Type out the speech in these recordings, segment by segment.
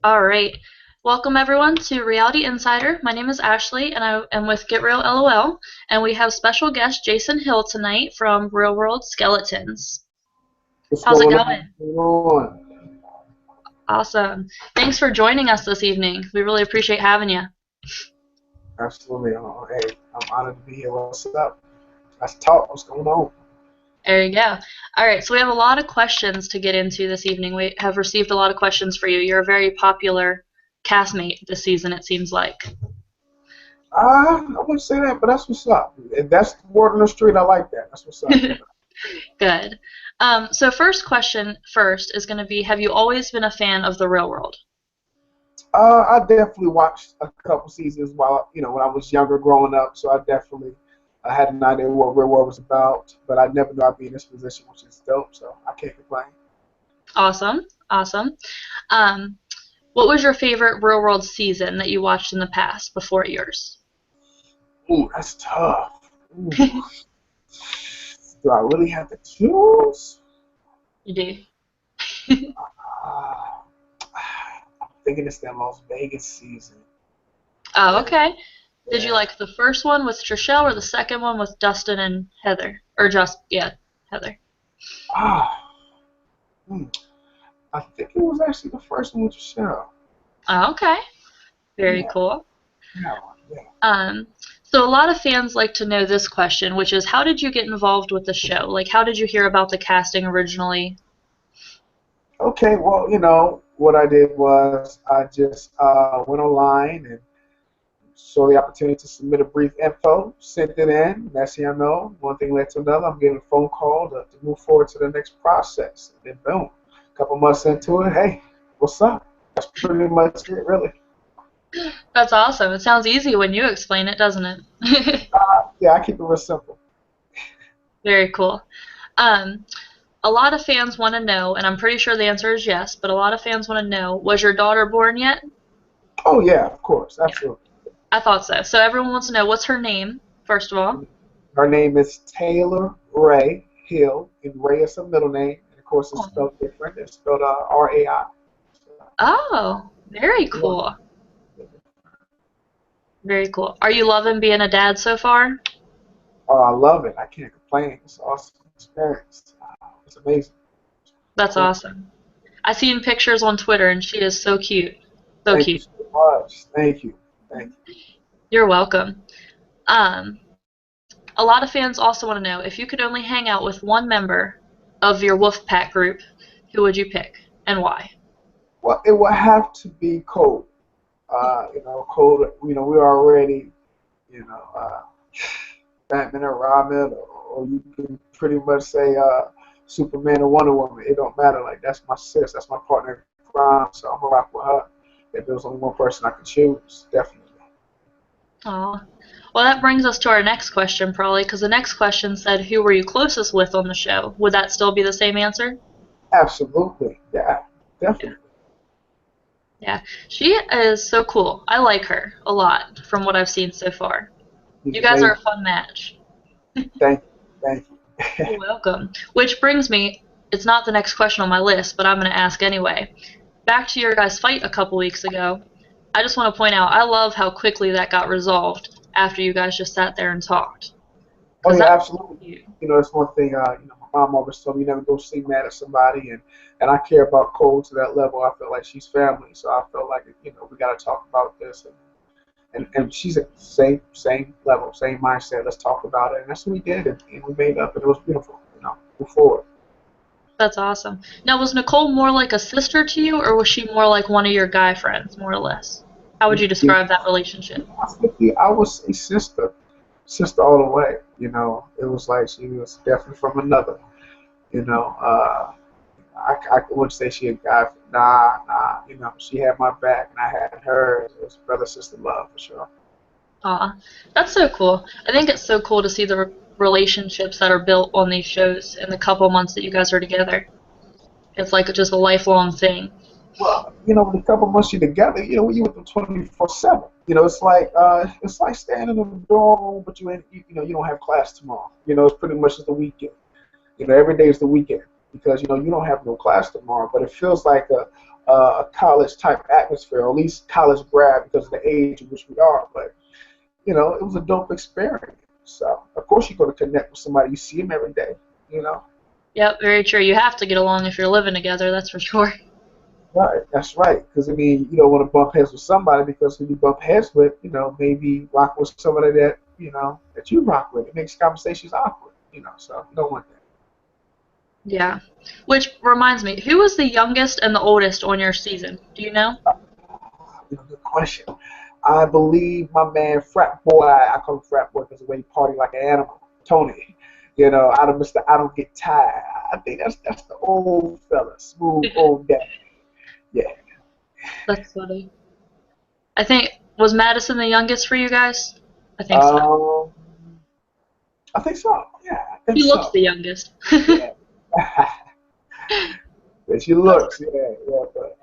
All right. Welcome everyone to Reality Insider. My name is Ashley and I am with Get Real LOL, and we have special guest Jason Hill tonight from Real World Skeletons. What's How's it going going? on? What's going on? Awesome. Thanks for joining us this evening. We really appreciate having you. Absolutely. Hey, I'm honored to be here. What's up? Let's talk. What's going on? There you go. All right, so we have a lot of questions to get into this evening. We have received a lot of questions for you. You're a very popular castmate this season, it seems like. I wouldn't say that, but that's what's up. If that's the word on the street, I like that. That's what's up. Good. So first question first is going to be, have you always been a fan of the Real World? I definitely watched a couple seasons while, when I was younger growing up, so I had an idea what Real World was about, but I never knew I'd be in this position, which is dope, so I can't complain. Awesome, awesome. Um, what was your favorite Real World season that you watched in the past before yours? Ooh, that's tough. Ooh. Do I really have to choose? You do. Uh, I'm thinking it's that Las Vegas season. Oh, okay. Did you Yeah. like the first one with Trishelle or the second one with Dustin and Heather? Or just, yeah, Heather. Ah, hmm. I think it was actually the first one with Michelle. Oh, okay. Very Yeah, cool. yeah, yeah. Um, so a lot of fans like to know this question, which is, how did you get involved with the show? Like, how did you hear about the casting originally? Okay, well, what I did was I just went online and saw the opportunity to submit a brief info, sent it in. Next thing I know, one thing led to another. I'm getting a phone call to move forward to the next process. And then boom, a couple months into it, hey, what's up? That's pretty much it, really. That's awesome. It sounds easy when you explain it, doesn't it? Yeah, I keep it real simple. Very cool. Um, a lot of fans want to know, and I'm pretty sure the answer is yes, but a lot of fans want to know, was your daughter born yet? Oh yeah, of course, Yeah, absolutely. I thought so. So everyone wants to know, what's her name, first of all? Her name is Taylor Ray Hill, and Ray is her middle name. And of course, it's Oh, spelled different. It's spelled R-A-I. oh, very Yeah. cool. Very cool. Are you loving being a dad so far? Oh, I love it. I can't complain. It's an awesome experience. It's amazing. That's Cool. awesome. I seen pictures on Twitter, and she is so cute. So Thank you cute. so much. Thank you. Thank you. You're welcome. Um, a lot of fans also want to know, if you could only hang out with one member of your Wolfpack group, who would you pick and why? Well, it will have to be cold. Cold. We're already, you know, uh, Batman or Robin, or you can pretty much say Superman or Wonder Woman. It don't matter. Like that's my sis, that's my partner in crime. So I'm gonna rock with her. If there was only one person I could choose, definitely. Aw. Well, that brings us to our next question, probably, because the next question said, who were you closest with on the show? Would that still be the same answer? Absolutely, yeah, Yeah. definitely. Yeah. She is so cool. I like her a lot from what I've seen so far. He's You guys are a amazing. fun match. Thank you, thank you. You're welcome. Which brings me, it's not the next question on my list, but I'm going to ask anyway. Back to your guys' fight a couple weeks ago. I just want to point out, I love how quickly that got resolved after you guys just sat there and talked. Oh Because yeah, that was absolutely. cute. That's one thing. My mom always told me you never go see mad at somebody, and I care about Cole to that level. I feel like she's family, so I feel like we got to talk about this, and she's at the same level, same mindset. Let's talk about it, and that's what we did, and we made up, and it was beautiful. Move forward. That's awesome. Now, was Nicole more like a sister to you, or was she more like one of your guy friends, more or less? How would you You describe that relationship? I was a sister all the way. It was like she was definitely from another. You know, I wouldn't say she a guy. Nah. She had my back and I had hers. It was brother sister love for sure. Aw, that's so cool. I think it's so cool to see the relationships that are built on these shows in the couple months that you guys are together. It's like just a lifelong thing. Well, with a couple months you together, you with them 24/7. It's like staying in the dorm room, but you ain't, you don't have class tomorrow. It's pretty much just the weekend. Every day is the weekend because you don't have no class tomorrow, but it feels like a college type atmosphere, or at least college grad because of the age in which we are. But it was a dope experience. So of course you're going to connect with somebody. You see them every day. You know. Yep, very true. You have to get along if you're living together, that's for sure. Right, that's right. Because I mean, you don't want to bump heads with somebody because who you bump heads with, maybe rock with somebody that that you rock with. It makes conversations awkward. So you don't want that. Yeah. Which reminds me, who was the youngest and the oldest on your season? Do you know? Good question. I believe my man Frat Boy, I call him Frat Boy because the way he party like an animal, Tony. Out of Mr. I Don't Get Tired. I think that's the old fella, smooth old dad. Yeah. That's funny. I think, was Madison the youngest for you guys? I think so. Um, I think so. Yeah, I think He looks so. the youngest. Yeah. Yeah, she looks, yeah, but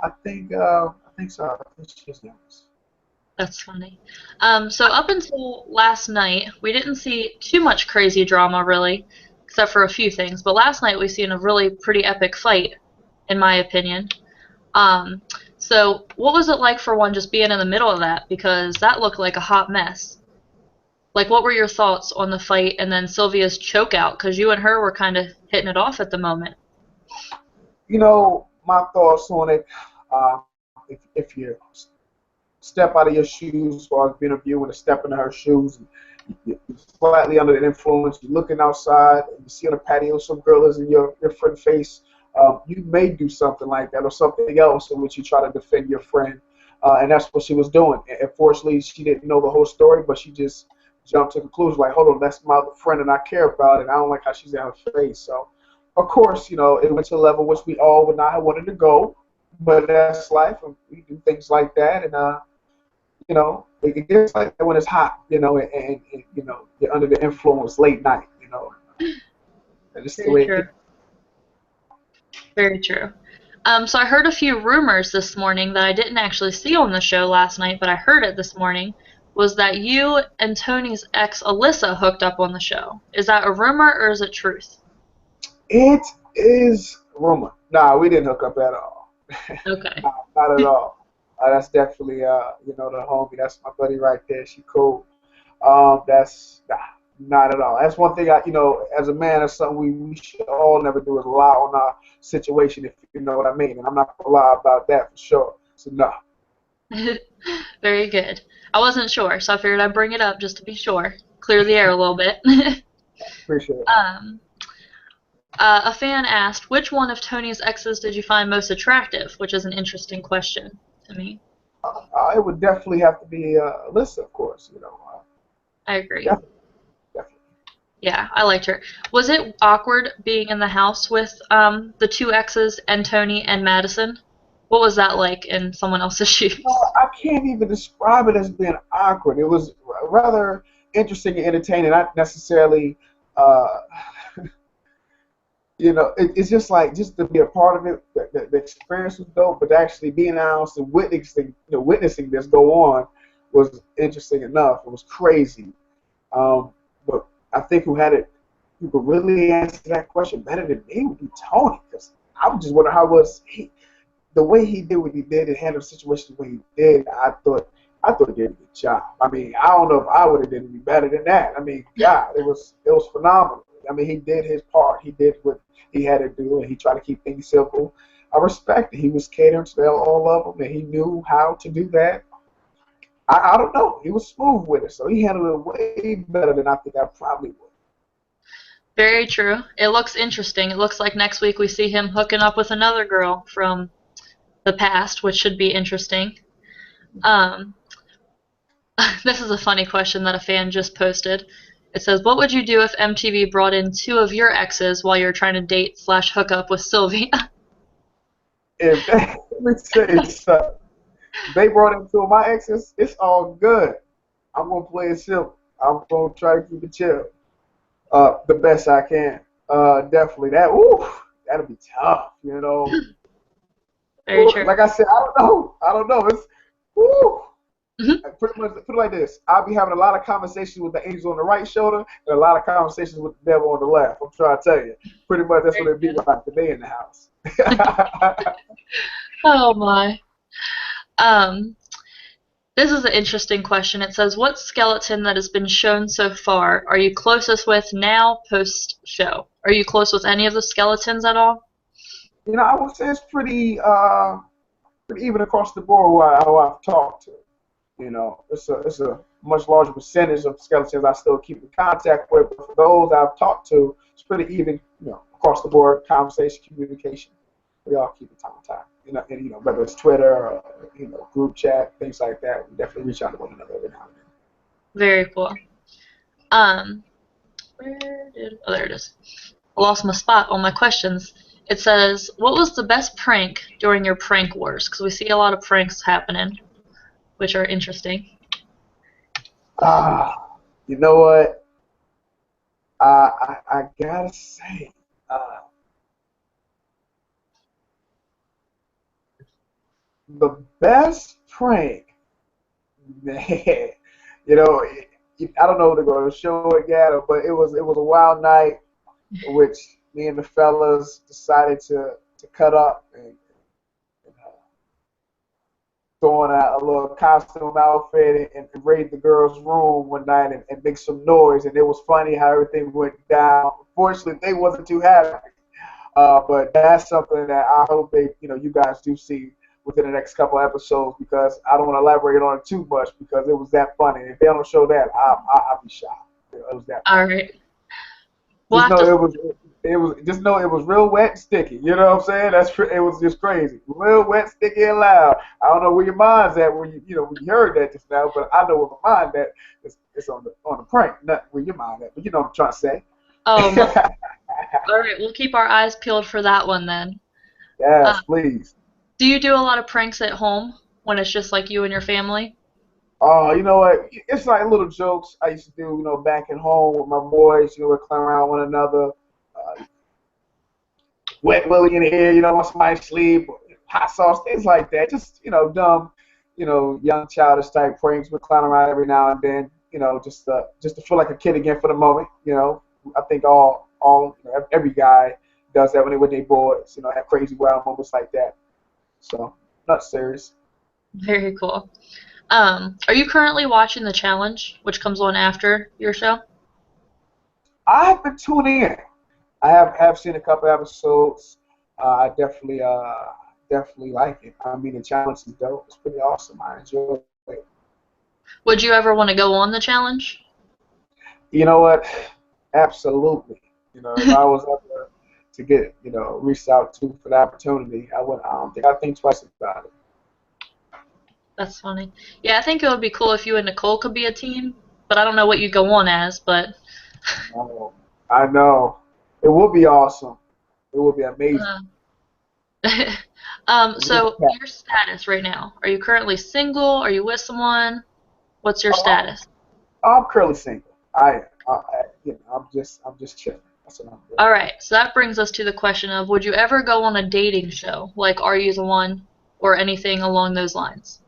I think so. I think she's nice. That's funny. So up until last night, we didn't see too much crazy drama, really, except for a few things. But last night we seen a really pretty epic fight, in my opinion. Um, so what was it like for one just being in the middle of that? Because that looked like a hot mess. Like, what were your thoughts on the fight and then Sylvia's choke out? Because you and her were kind of hitting it off at the moment. My thoughts on it. Uh, if you step out of your shoes, as far as being a viewer, and step into her shoes, and you're slightly under the influence, you're looking outside, and you see on the patio some girl is in your friend face. You may do something like that or something else in which you try to defend your friend. And that's what she was doing. And unfortunately, she didn't know the whole story, but she just jumped to conclusions like, hold on, that's my friend and I care about it, and I don't like how she's in her face. So, of course, it went to a level which we all would not have wanted to go, but that's life, and we do things like that. And, it gets like that when it's hot, and you're under the influence late night, and it's the Very way true. Very true. So I heard a few rumors this morning that I didn't actually see on the show last night, but I heard it this morning, was that you and Tony's ex Alyssa hooked up on the show. Is that a rumor or is it truth? it is rumor. Nah, we didn't hook up at all. Okay. Not at all. That's definitely, the homie. That's my buddy right there. She cool. That's not at all. That's one thing as a man, that's something we should all never do is lie on our situation, if you know what I mean. And I'm not gonna lie about that for sure. So no. Very good. I wasn't sure, so I figured I'd bring it up just to be sure. Clear the air a little bit. Appreciate it. A fan asked, which one of Tony's exes did you find most attractive? Which is an interesting question to me. It would definitely have to be Alyssa, of course. I agree. Definitely. Yeah, I liked her. Was it awkward being in the house with the two exes and Tony and Madison? What was that like in someone else's shoes? I can't even describe it as being awkward. It was rather interesting and entertaining, not necessarily. Uh, it's just like just to be a part of it. The experience was dope, but actually being in the house and witnessing this go on was interesting enough. It was crazy, but I think who could really answer that question better than me would be Tony, because I was just wondering how was he, the way he did what he did and handled the situation the way he did. I thought he did a good job. I mean, I don't know if I would have done any better than that. I mean, God, it was phenomenal. I mean, he did his part. He did what he had to do, and he tried to keep things simple. I respect it. He was catering to all of them, and he knew how to do that. I don't know. He was smooth with it, so he handled it way better than I think I probably would. Very true. It looks interesting. It looks like next week we see him hooking up with another girl from the past, which should be interesting. This is a funny question that a fan just posted. It says, what would you do if MTV brought in two of your exes while you're trying to date/hook up with Sylvia? If let me tell you something. They brought in two of my exes, it's all good. I'm gonna play it simple. I'm gonna try to keep it chill. The best I can. Definitely. That'll be tough, Very true. Like I said, I don't know. It's Mhm. Pretty much put it like this: I'll be having a lot of conversations with the angel on the right shoulder and a lot of conversations with the devil on the left. I'm trying to tell you, pretty much that's what Very it be good. like today in the house. Oh my. Um, this is an interesting question. It says, "What skeleton that has been shown so far are you closest with now, post show? Are you close with any of the skeletons at all?" I would say it's pretty even across the board who I've talked to. It's a much larger percentage of skeletons I still keep in contact with. But for those I've talked to, it's pretty even, across the board, conversation, communication. We all keep in contact. And whether it's Twitter or group chat, things like that, we definitely reach out to one another every now and then. Very cool. Um, oh, there it is. I lost my spot on my questions. It says, "What was the best prank during your prank wars?" Because we see a lot of pranks happening, which are interesting. You know what? I gotta say, uh, the best prank, man. You know, I don't know if they're going to show it yet, but it was a wild night in which me and the fellas decided to cut up and throw on a little costume outfit and raid the girls' room one night and make some noise. And it was funny how everything went down. Fortunately, they wasn't too happy. But that's something that I hope you guys do see within the next couple of episodes because I don't want to elaborate on it too much because it was that funny. If they don't show that, I'll be shocked. It was that All funny. right. We'll Just have know to. it was real wet and sticky. You know what I'm saying? It was just crazy. Real wet, sticky, and loud. I don't know where your mind's at when you heard that just now, but I know where my mind at. It's on the prank, not where your mind at. But you know what I'm trying to say. Oh, all right. We'll keep our eyes peeled for that one then. Uh, Yes, please. do you do a lot of pranks at home when it's just like you and your family? Oh, you know what? It's like little jokes I used to do, back at home with my boys. We're clowning around one another. Wet willy in the air, when somebody sleep, hot sauce, things like that. Just, dumb, young childish type pranks. We're clowning around every now and then, just to feel like a kid again for the moment. I think every guy does that when they with their boys, have crazy wild moments like that. So, not serious. Very cool. Are you currently watching the challenge, which comes on after your show? I've been tuning in. I have seen a couple episodes. I definitely like it. I mean, the challenge is dope. It's pretty awesome. I enjoy it. Would you ever want to go on the challenge? You know what? Absolutely. If I was ever to get reached out to for the opportunity, I would. I don't think I think twice about it. That's funny. Yeah, I think it would be cool if you and Nicole could be a team, but I don't know what you'd go on as, but Oh, I know. It would be awesome. It would be amazing. uh, It would so be your status right now, are you currently single? Are you with someone? What's your oh, status? I'm currently single. I am. I'm just chilling. That's what I'm doing. All right, so that brings us to the question of would you ever go on a dating show, like Are You the One, or anything along those lines?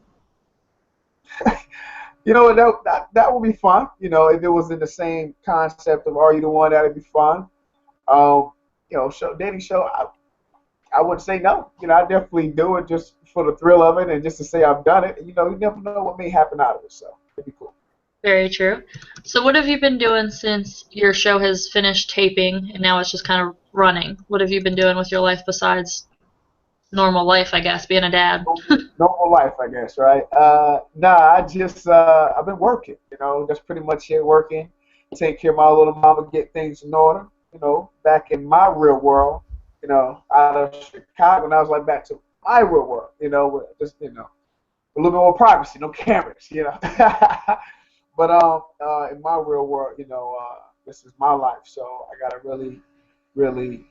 That would be fun. If it was in the same concept of Are You the One, that'd be fun. Um, dating show, I wouldn't say no. I definitely do it just for the thrill of it and just to say I've done it. You never know what may happen out of it, so it'd be cool. Very true. So what have you been doing since your show has finished taping and now it's just kind of running? What have you been doing with your life besides normal life, I guess, being a dad? Normal life, I guess, right? Nah, I've been working. That's pretty much it. Working, take care of my little mama, get things in order. Back in my real world. Out of Chicago, and I was like back to my real world. With just a little bit more privacy, no cameras. But in my real world, this is my life, so I gotta really, really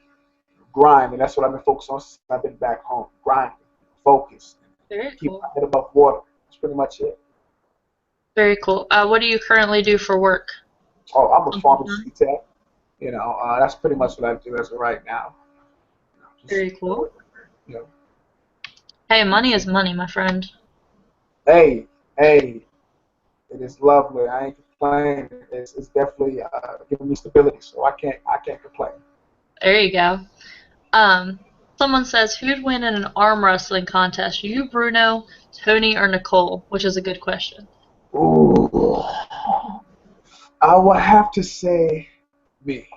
grind, and that's what I've been focused on since I've been back home. Grinding, focus, Very keep my cool. head above water. That's pretty much it. Very cool. What do you currently do for work? Oh, I'm a Something pharmacy fun? tech. That's pretty much what I do as of right now. Just Very cool. you know, Hey, keep money is things. money, my friend. Hey, Hey, it is lovely. I ain't complaining. It's definitely giving me stability, so I can't complain. There you go. Um, Someone says, who'd win in an arm wrestling contest? You, Bruno, Tony, or Nicole? Which is a good question. Ooh, I would have to say me.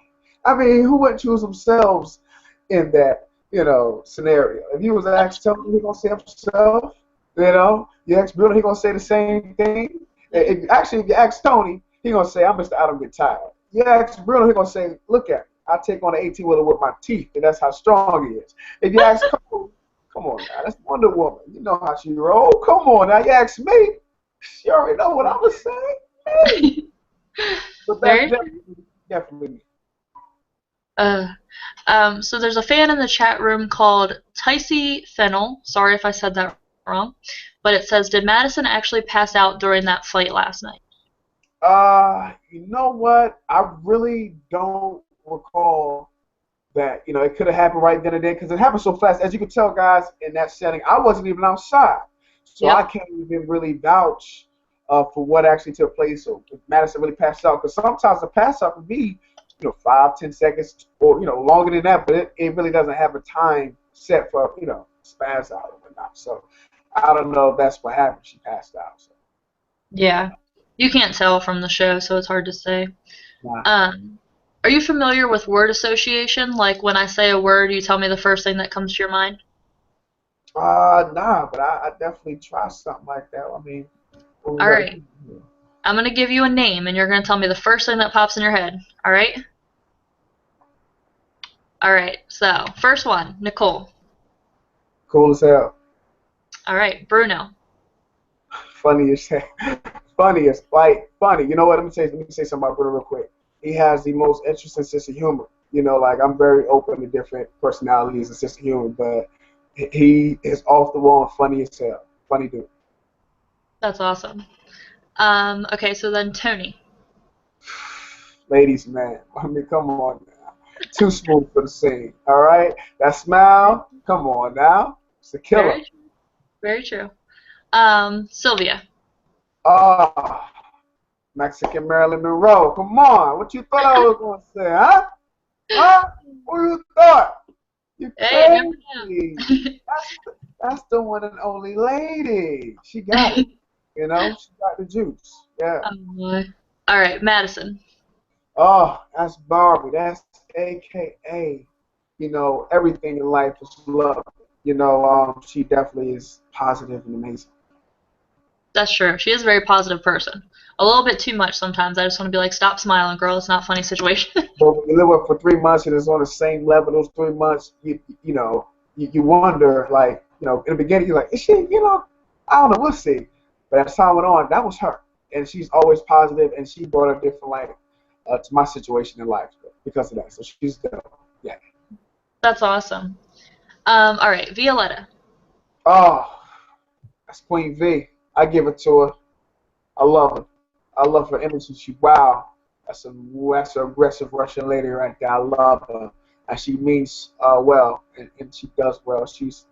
I mean, who wouldn't choose themselves in that, scenario? If he was That's asked Tony, he gonna say himself. You ask Bruno, he gonna say the same thing. If you ask Tony, he gonna say, "I'm Mr. I don't get tired." You ask Bruno, he gonna say, "Look at me. I take on the 18-wheeler with my teeth, and that's how strong he is." If you ask Cole, come on now, that's Wonder Woman. You know how she roll. Come on now, you ask me, you already know what I'm gonna say. Hey, but that's very. definitely me. Uh, so there's a fan in the chat room called Ticey Fennel. Sorry if I said that wrong, but it says, "Did Madison actually pass out during that fight last night?" You know what? I really don't recall that. It could have happened right then and there because it happened so fast. As you can tell, guys, in that setting, I wasn't even outside, so I Yep. can't even really vouch for what actually took place. So if Madison really passed out, because sometimes the pass out can be, 5, 10 seconds, or longer than that, but it really doesn't have a time set for spaz out or whatnot. So I don't know if that's what happened. She passed out. So. Yeah. You can't tell from the show, so it's hard to say. Nah. Um, are you familiar with word association? Like when I say a word, you tell me the first thing that comes to your mind? Nah, but I definitely try something like that. I mean, what we All gotta right. do here. I'm going to give you a name, and you're going to tell me the first thing that pops in your head. All right? All right. So, first one, Nicole. Cool as hell. All right, Bruno. Funny as hell. Funniest, like funny. You know what? Let me say something about Bruno real quick. He has the most interesting sense of humor. Like I'm very open to different personalities and sense of humor, but he is off the wall and funny as hell. Funny dude. That's awesome. Okay, so then Tony. Ladies, man. I mean, come on now. Too smooth for the scene. All right. That smile. Come on now. It's a killer. Very true. Very true. Sylvia. Ah. Mexican Marilyn Monroe. Come on. What you thought I was going to say, huh? Huh? What you thought? You Hey, you never crazy. know. That's the one and only lady. She got it. She got the juice. Yeah. Oh, boy. All right, Madison. Oh, that's Barbie. That's AKA, everything in life is love. She definitely is positive and amazing. That's true. She is a very positive person. A little bit too much sometimes. I just want to be like, stop smiling, girl. It's not a funny situation. But when you live with for 3 months and it's on the same level, those 3 months, you wonder, like, in the beginning, you're like, is she, I don't know, we'll see. But as time went on, that was her. And she's always positive, and she brought a different light to my situation in life because of that. So she's dope. Yeah. That's awesome. All right, Violetta. Oh, that's Queen V. I give it to her. I love her. I love her energy. She wow. That's an aggressive Russian lady right there. I love her, and she means well, and she does well. She's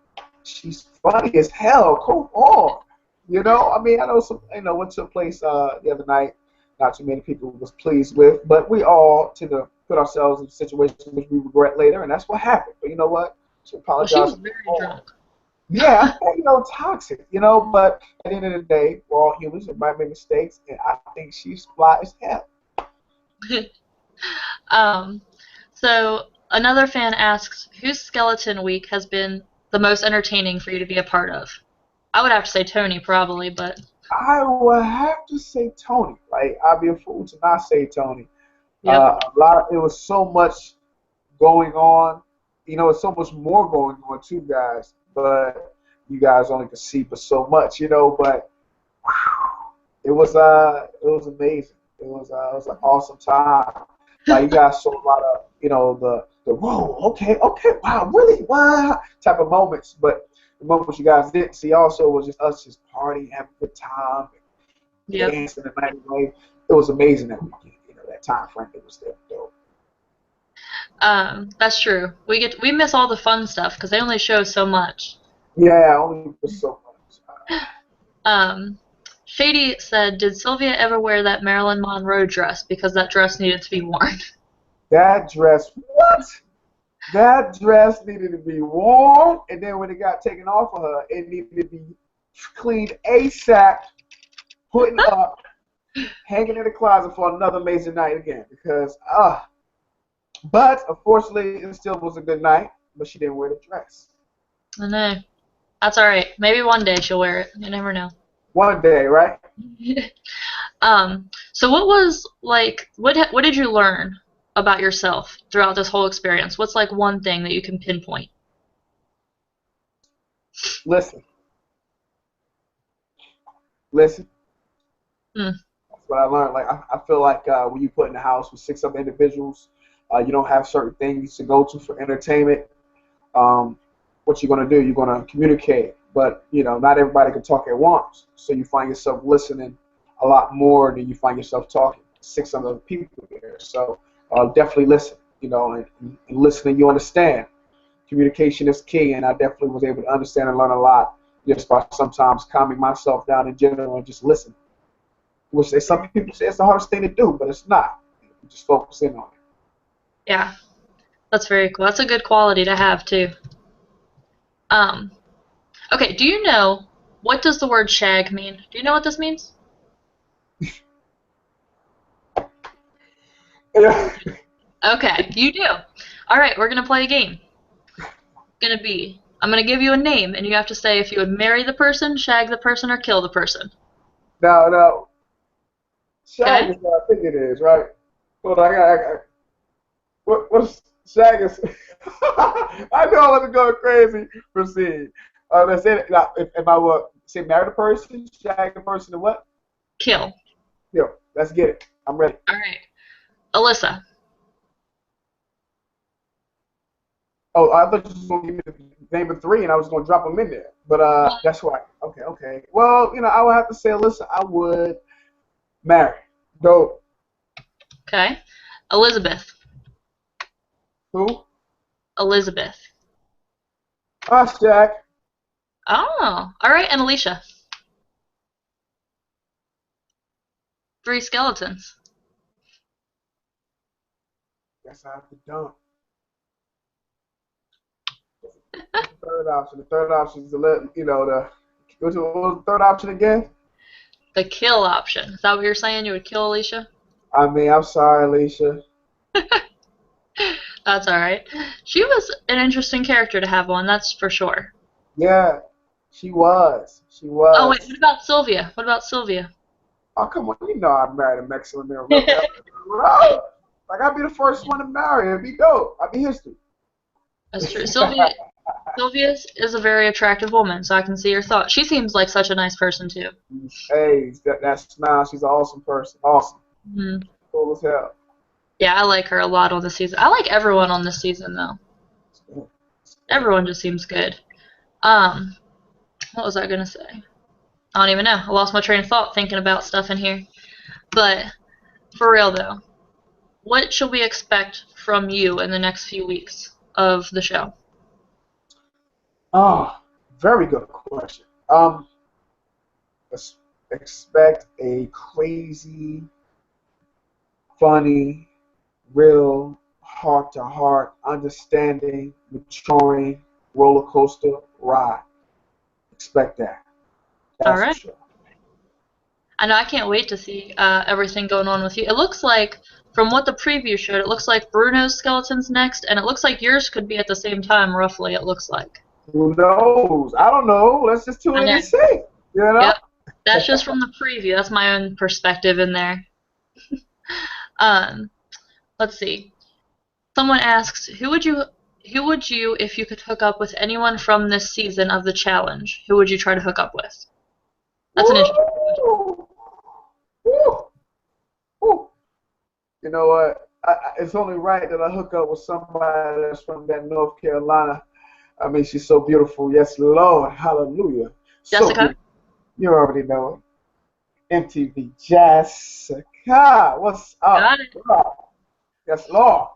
funny as hell. Come on, I mean, I know some. What took place the other night. Not too many people was pleased with, but we all tend to put ourselves in situations which we regret later, and that's what happened. But you know what? She Well, she apologized was for very all. drunk. Yeah, toxic, but at the end of the day, we're all humans and might make mistakes, and I think she's fly as hell. um, so another fan asks, whose skeleton week has been the most entertaining for you to be a part of? I would have to say Tony, probably, but I would have to say Tony. Like, I'd be a fool to not say Tony. yep. It was so much going on. It's so much more going on too, guys. But you guys only can see but so much, But it was amazing. It was an awesome time. Like you guys saw a lot of the whoa, okay, wow, really, wow type of moments. But the moments you guys didn't see also was just us just partying, having a good time, Yep. dancing the night away. It was amazing that weekend. That time frame it was there. Dope. That's true. We miss all the fun stuff because they only show so much. Yeah, only for so much. Um, Shady said, did Sylvia ever wear that Marilyn Monroe dress because that dress needed to be worn? That dress, what? That dress needed to be worn, and then when it got taken off of her, it needed to be cleaned ASAP, putting up, hanging in the closet for another amazing night again. Because but unfortunately, it still was a good night. But she didn't wear the dress. I know. That's alright. Maybe one day she'll wear it. You never know. One day, right? So what was like what did you learn about yourself throughout this whole experience? What's like one thing that you can pinpoint? Listen, listen. Hmm. That's what I learned. Like I feel like when you put in a house with six other individuals, you don't have certain things to go to for entertainment. What you're gonna do? You're gonna communicate, but not everybody can talk at once. So you find yourself listening a lot more than you find yourself talking. Six other people here, so definitely listen. And listening, you understand. Communication is key, and I definitely was able to understand and learn a lot just by sometimes calming myself down in general and just listen. Which some people say it's the hardest thing to do, but it's not. You just focus in on it. Yeah, that's very cool. That's a good quality to have too. Um, okay, do you know what does the word shag mean? Do you know what this means? Yeah. Okay, you do. All right, we're gonna play a game. I'm gonna give you a name, and you have to say if you would marry the person, shag the person, or kill the person. Now, shag Okay? is what I think it is, right? Hold on, what's shag is? I know I wasn't going crazy. Proceed. Let's say that, now, if I were say marry the person, shag the person, and what? Kill. Yeah, let's get it. I'm ready. All right. Alyssa. Oh, I thought you were going to give me the name of three, and I was going to drop them in there. But Well, that's right. Okay. Well, I would have to say, Alyssa, I would marry. Go. okay. Elizabeth. Who? Elizabeth. Us, Jack. Oh, all right. And Alicia. Three skeletons. Guess I have to dump. What's the third option? The third option is to what was the third option again? The kill option. Is that what you're saying? You would kill Alicia? I mean, I'm sorry, Alicia. That's all right. She was an interesting character to have on, that's for sure. Yeah, she was. She Oh wait, was. what about Sylvia? What about Sylvia? Oh, come on. I married a Mexican in a row. Like, I'd be the first one to marry. It'd be dope. I'd be history. That's true. Sylvia is a very attractive woman, so I can see your thought. She seems like such a nice person too. Hey, that smile. She's an awesome person. Awesome. Hmm. Cool as hell. Yeah, I like her a lot on this season. I like everyone on this season though. Everyone just seems good. Um, what was I gonna say? I don't even know. I lost my train of thought thinking about stuff in here. But for real though, what should we expect from you in the next few weeks of the show? Oh, very good question. Let's expect a crazy, funny, real, heart-to-heart, understanding, maturing roller coaster ride. Expect that. All That's for right. sure. I know I can't wait to see everything going on with you. It looks like, from what the preview showed, it looks like Bruno's skeleton's next, and it looks like yours could be at the same time, roughly, it looks like. Who knows? I don't know. Let's just tune I in know. and see. You know? Yep. That's just from the preview. That's my own perspective in there. Um, let's see. Someone asks, who would you, if you could hook up with anyone from this season of the challenge, who would you try to hook up with? That's an interesting question. Woo! Woo! Woo! You know what? It's only right that I hook up with somebody that's from that North Carolina. I mean, she's so beautiful. Yes, Lord. Hallelujah. So Jessica? beautiful. You already know it. MTV Jessica. What's up? Got it. Yes, Lord.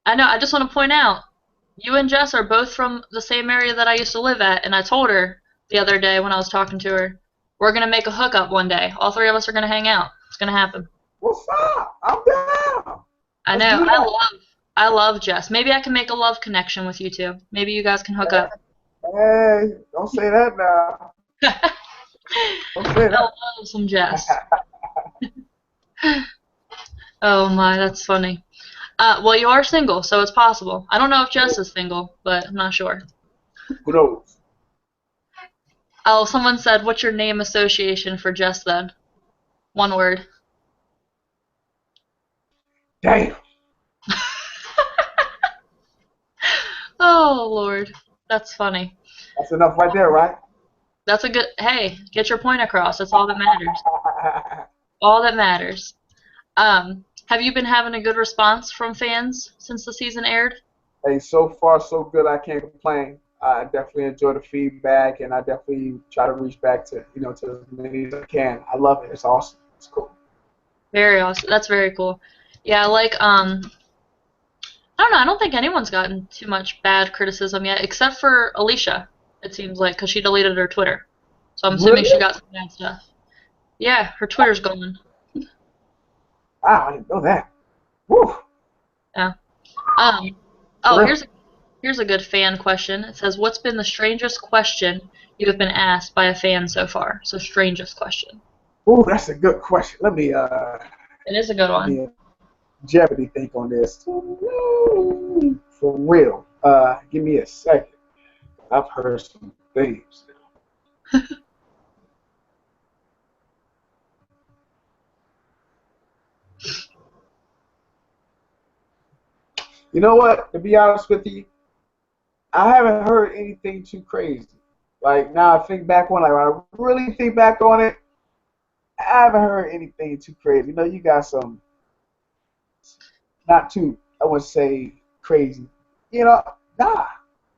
I know, I just want to point out, you and Jess are both from the same area that I used to live at, and I told her the other day when I was talking to her We're gonna make a hookup one day. All three of us are gonna hang out. It's gonna happen. What's up? I'm down. I Let's know. do that. I love Jess. Maybe I can make a love connection with you two. Maybe you guys can hook up. Hey, don't say that now. Don't say I that. love some Jess. Oh my, that's funny. Well, you are single, so it's possible. I don't know if Jess is single, but I'm not sure. Who knows? Oh, someone said, what's your name association for Jess then? One word. Damn. Oh, Lord. That's funny. That's enough right there, right? That's a good, hey, get your point across. That's all that matters. All that matters. Have you been having a good response from fans since the season aired? Hey, so far so good. I can't complain. I definitely enjoy the feedback, and I definitely try to reach back to to as many as I can. I love it. It's awesome. It's cool. Very awesome. That's very cool. Yeah, like, I don't know. I don't think anyone's gotten too much bad criticism yet, except for Alicia, it seems like, because she deleted her Twitter. So I'm assuming she Really? got some bad stuff. Yeah, her Twitter's gone. Wow, I didn't know that. Woo. Yeah. Um, oh, Really? here's a good fan question. It says, "What's been the strangest question you have been asked by a fan so far?" So strangest question. Ooh, that's a good question. Let me It is a good let one. me Jeopardy think on this. For real. Give me a second. I've heard some things. You know what? To be honest with you, I haven't heard anything too crazy. Like now, I think back on, like when I really think back on it, I haven't heard anything too crazy. You got some not too, I would say crazy. Nah.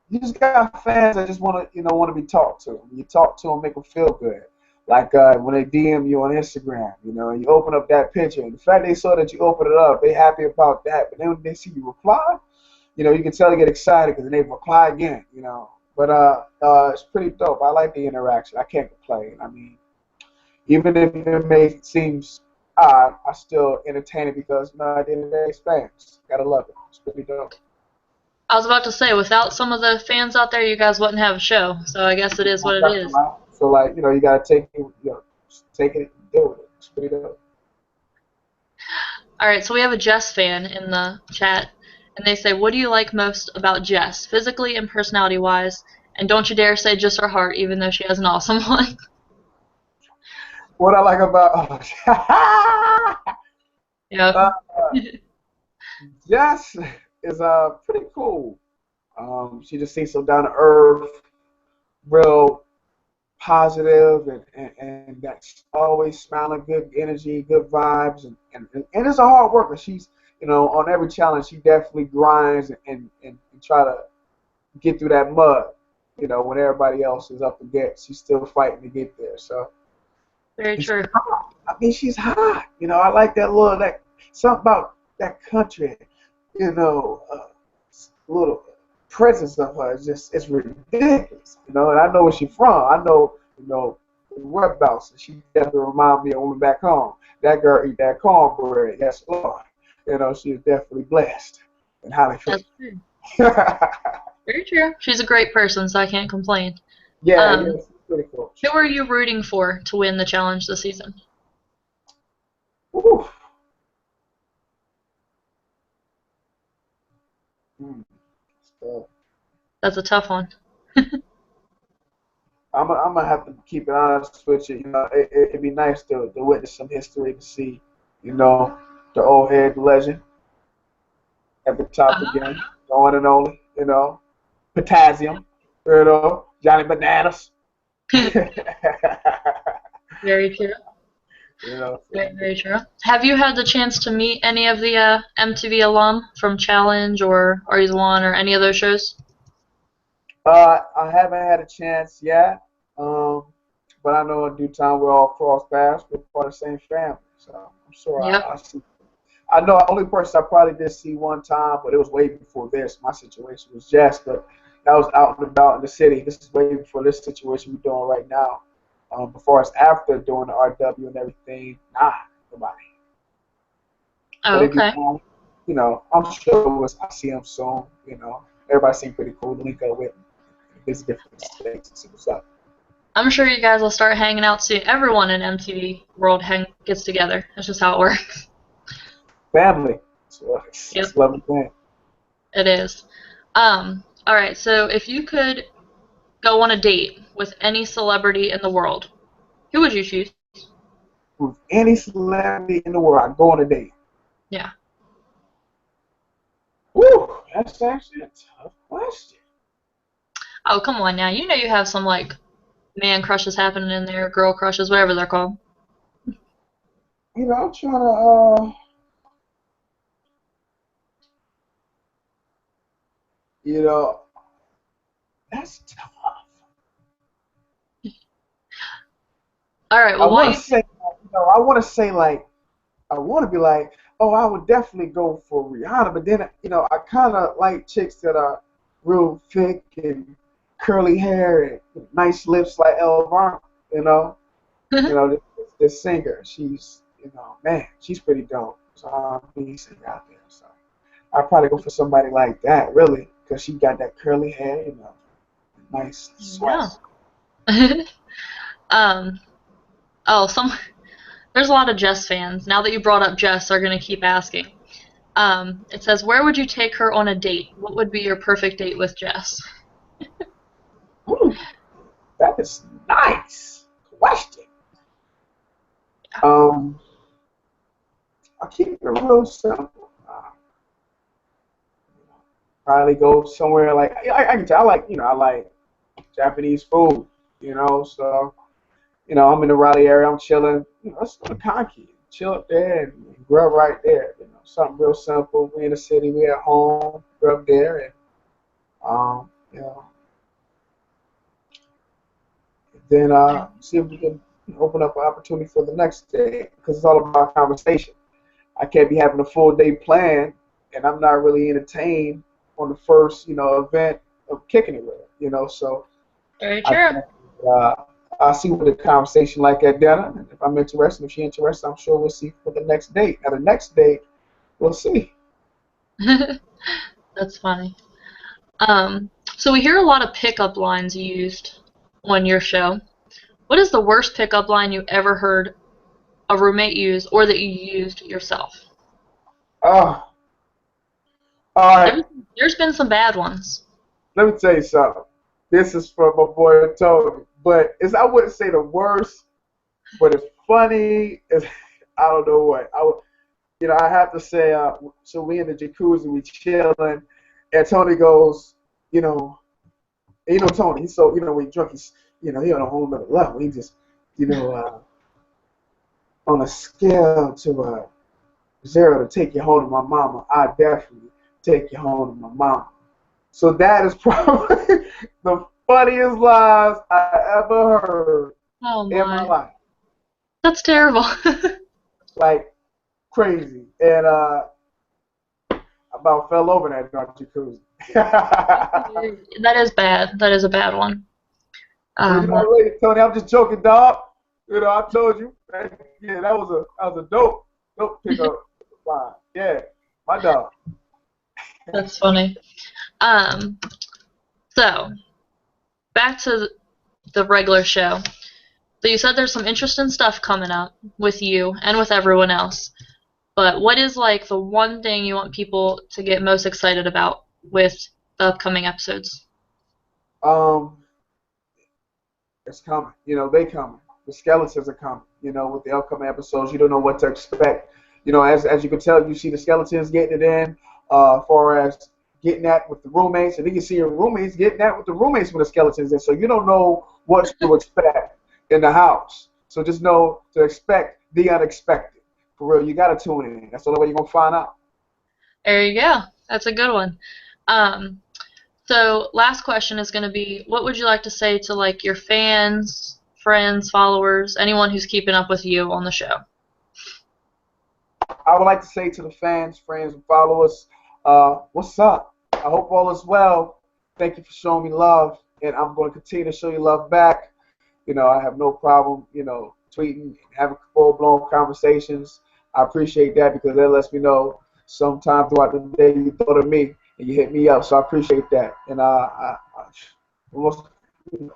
You just got fans that just want to be talked to. You talk to them, make them feel good. Like when they DM you on Instagram, you open up that picture, and the fact they saw that you open it up, they happy about that. But then when they see you reply, you can tell they get excited because they reply again. But it's pretty dope. I like the interaction. I can't complain. I mean, even if it may seems odd, I still entertain it because at the end of the day, it's fans. Gotta love it. It's pretty dope. I was about to say, without some of the fans out there, you guys wouldn't have a show. So I guess it is what it is. So like, you gotta take it and deal with it. It's pretty dope. All right, so we have a Jess fan in the chat, and they say, "What do you like most about Jess, physically and personality-wise? And don't you dare say just her heart, even though she has an awesome one." What I like about Yeah. uh, Jess is pretty cool. She just seems so down to earth, real positive, and that's always smiling, good energy, good vibes, and it's a hard worker. She's on every challenge she definitely grinds and try to get through that mud. When everybody else is up against, she's still fighting to get there. So Very and she's true. hot. I mean, she's hot. I like that something about that country. Little presence of her is just it's ridiculous. And I know where she's from. I know whereabouts. And she definitely reminds me of woman back home. That girl eat that cornbread. Yes, Lord. She is definitely blessed and highly That's favored. true. Very true. She's a great person, so I can't complain. Yeah, Um, it's pretty cool. who are you rooting for to win the challenge this season? Ooh. Hmm. So, That's a tough one. I'm gonna have to keep it honest with you. It'd be nice to witness some history to see, the old head legend at the top Uh, again, the one and only, Potassium, Johnny Bananas. very true. Very, very true. Have you had the chance to meet any of the MTV alum from Challenge or Are You the One or any of those shows? I haven't had a chance yet, um, but I know in due time we'll all cross paths. We're part of the same family, so I'm sure Yep. I'll see. I know the only person I probably did see one time, but it was way before this. My situation was Jess, but that was out and about in the city. This is way before this situation we're doing right now. Before as after doing the RW and everything, nah, nobody. Oh, But if you okay. want, I'm sure I see him soon. Everybody seems pretty cool to link up with. Visit different states and see what's up. I'm sure you guys will start hanging out soon. Everyone in MTV World gets together. That's just how it works. Family. So Yep, it's a lovely thing. it is. All right. So if you could go on a date with any celebrity in the world, who would you choose? With any celebrity in the world, I go on a date. Yeah. Woo, that's actually a tough question. Oh, come on now. You know you have some like man crushes happening in there, girl crushes, whatever they're called. I'm trying to, you know, that's tough. All right. I Well, while want you to say, I want to say like, I want to be like, oh, I would definitely go for Rihanna, but then, I kind of like chicks that are real thick and curly hair and nice lips like Elle Varn, you know. This singer, she's, man, she's pretty dope. So I'm singer out there. So I'd probably go for somebody like that, really, because she got that curly hair, nice sweat. yeah. um. Oh, there's a lot of Jess fans. Now that you brought up Jess, are gonna keep asking. It says, where would you take her on a date? What would be your perfect date with Jess? Ooh, that is nice question. Um, I keep it real simple. Probably go somewhere like I can tell. I like Japanese food. So I'm in the Raleigh area. I'm chilling. Let's go to Conky. Chill up there and grub right there. Something real simple. We in the city. We at home. Grub there and um, you know, then see if we can open up an opportunity for the next day because it's all about conversation. I can't be having a full day plan and I'm not really entertained on the first event of kicking it with her. So Very I true. think I'll see what the conversation like at dinner. And if I'm interested, if she's interested, I'm sure we'll see for the next date. Now the next date, we'll see. That's funny. So we hear a lot of pickup lines used on your show. What is the worst pickup line you ever heard a roommate use or that you used yourself? Oh, all right. There's, there's been some bad ones. Let me tell you something. This is from my boy Tony, but I wouldn't say the worst, but it's funny. It's, I don't know what I have to say. So we in the jacuzzi, we chilling, and Tony goes, you know, Tony. He's so when he drunk, he's he on a whole nother level. He just on a scale to 0 to take you home to my mama, I definitely take you home to my mama. So that is probably the funniest lies I ever heard Oh in my my. life. That's terrible. Like crazy. And I about fell over that dark jacuzzi. That is bad. That is a bad one. But really, Tony, I'm just joking, dog. I told you. Yeah, that was a dope pickup line. Yeah, my dog. That's funny. Um, so back to the regular show. So you said there's some interesting stuff coming up with you and with everyone else. But what is like the one thing you want people to get most excited about with the upcoming episodes? Um, it's coming. They coming. The skeletons are coming. With the upcoming episodes, you don't know what to expect. As you can tell, you see the skeletons getting it in, far as getting that with the roommates, and then you see your roommates getting that with the roommates with the skeletons in. So you don't know what to expect in the house. So just know to expect the unexpected. For real, you gotta tune in. That's the only way you're gonna find out. There you go. That's a good one. Um, so last question is going to be, what would you like to say to like your fans, friends, followers, anyone who's keeping up with you on the show? I would like to say to the fans, friends, and followers, what's up? I hope all is well. Thank you for showing me love, and I'm going to continue to show you love back. I have no problem, tweeting, having full-blown conversations. I appreciate that because that lets me know sometime throughout the day you thought of me and you hit me up. So I appreciate that. And what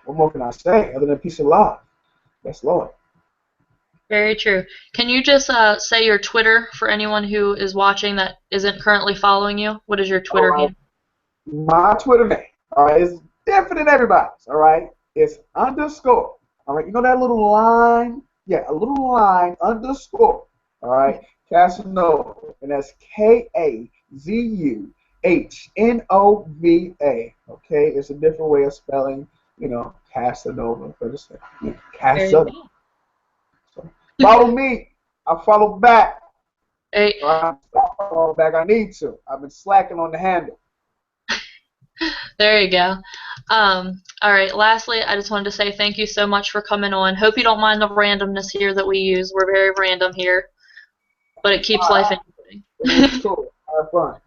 more can I say other than peace and love? That's Lord. Very true. Can you just say your Twitter for anyone who is watching that isn't currently following you? What is your All Twitter right. handle? My Twitter name, all right, is different than everybody's, all right? It's underscore, all right? You know that little line? Yeah, a little line underscore, all right? Casanova, and that's Kazuhnova, okay? It's a different way of spelling, Casanova, for the sake. Very Casanova. good. So follow me. I follow back. Hey, All right? I follow back. I need to. I've been slacking on the handle. there you go. All right. Lastly, I just wanted to say thank you so much for coming on. Hope you don't mind the randomness here that we use. We're very random here, but it keeps life It's interesting. cool. Have fun.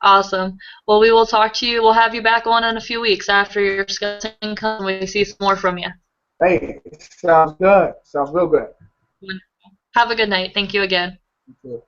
Awesome. Well, we will talk to you. We'll have you back on in a few weeks after your discussing comes and we see some more from you. Hey, sounds good. Sounds real good. Have a good night. Thank you again. You too.